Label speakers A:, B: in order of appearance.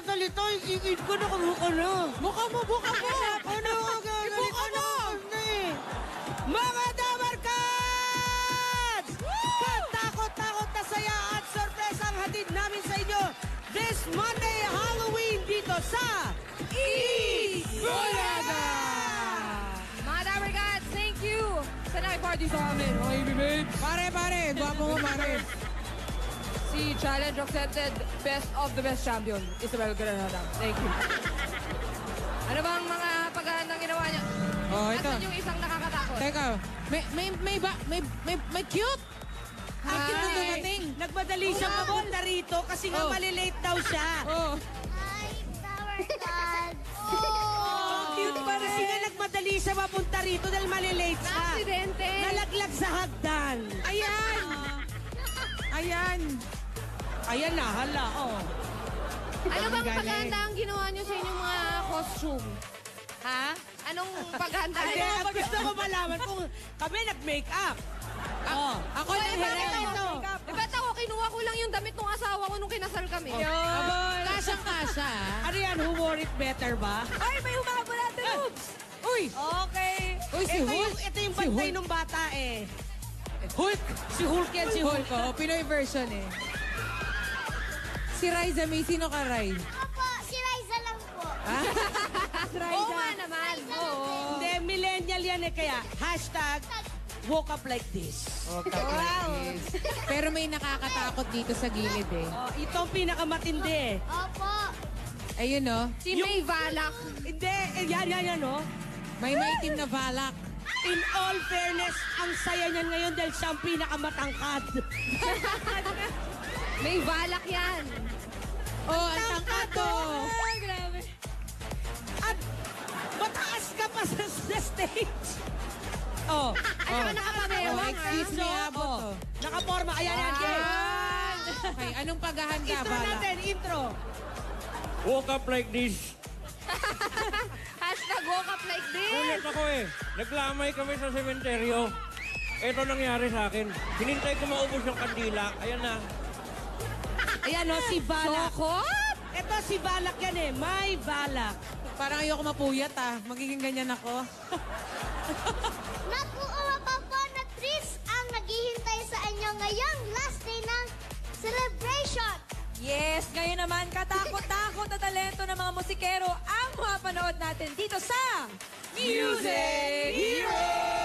A: magsasalita, isigid ko na kamukha na.
B: Mukha mo, buka mo.
A: Ano ka
B: Ibuka mo.
A: Mga Dabarkads! Katakot-takot na saya at sorpresa ang hatid namin sa inyo this Monday, Halloween, dito sa Bulaga!
C: Mga Dabarkads, thank you sa nakiparty sa amin. Okay, babe.
B: Pare, guwapo mo, pare.
C: Si Challenge Accepted Best of the Best Champion, Isabel Granada. Thank you. Ano bang mga paghahandang ginawa niya?
B: Oh, ito.
C: Asan yung isang nakakatakot?
B: Teka, may cute. May cute na dumating.
A: Nagmadali siya papunta rito kasi nga malilate daw siya.
B: Oh.
D: Hi, Dabarkads!
A: Cute pa rin. Kasi nga nagmadali siya papunta rito dahil malilate siya.
C: Aksidente.
A: Nalaglag sa hagdan.
B: Ayan. Ayan.
A: Ayan na, hala, oh.
C: Ano bang
B: galing.
C: paghahanda ang ginawa niyo sa inyong mga costume?
A: Ha?
C: Anong paghahanda?
A: Hindi, ang gusto ko malaman kung kami nag-make-up. Oh.
B: Ako
C: Ay,
B: lang
C: bakit
B: hirap.
C: ako? Bakit ako? Kinuha ko lang yung damit ng asawa ko nung kinasal kami.
B: Kasyang-kasya.
A: Ano yan, who wore it better ba?
C: Ay, may humabol natin, oops!
B: Uy!
C: Okay.
B: Uy, si Hulk.
A: Ito yung
B: Si
A: bantay
B: Hulk.
A: ng bata eh.
B: Hulk!
A: Si Hulk yan, si Hulk.
B: Hulk, oh. Pinoy version eh. Si Riza May, sino ka, Rai?
D: Opo, si Riza lang po.
B: Ha?
C: Oo nga naman. Oo.
A: Hindi, millennial yan eh, kaya hashtag woke up like this.
B: Wow. Pero may nakakatakot dito sa gilid eh.
A: Oh, ito ang pinakamatindi eh.
D: Opo.
B: Ayun oh.
C: Si May Valak.
A: Hindi, yan, oh.
B: May maitim na balak.
A: In all fairness, ang saya niyan ngayon dahil siya ang pinakamatangkad.
C: May Valak yan.
B: Oh, ang tangkado.
C: Grabe.
A: At mataas ka pa sa stage. Oh.
C: At saka nakapamewang,
B: Oh, excuse me,
A: So,
B: abot to.
A: Nakaporma. Ayan, game.
B: Okay, anong paghahanda,
A: Intro
B: balak?
A: natin, intro.
E: Woke up like this.
C: Hashtag woke up like this.
E: Ulit ako eh. Naglamay kami sa sementeryo. Ito nangyari sa akin. Hinintay ko maubos yung kandila. Ayan na.
A: Ayan, oh, si Balak.
C: Sokot?
A: Ito si Balak yan eh. May Balak.
B: Parang ayoko mapuyat ah. Magiging ganyan ako.
D: Nakuha pa po na treats ang naghihintay sa inyo ngayong last day ng celebration.
F: Yes, ngayon naman, katakot-takot na talento ng mga musikero ang mapanood natin dito sa
C: Music Hero!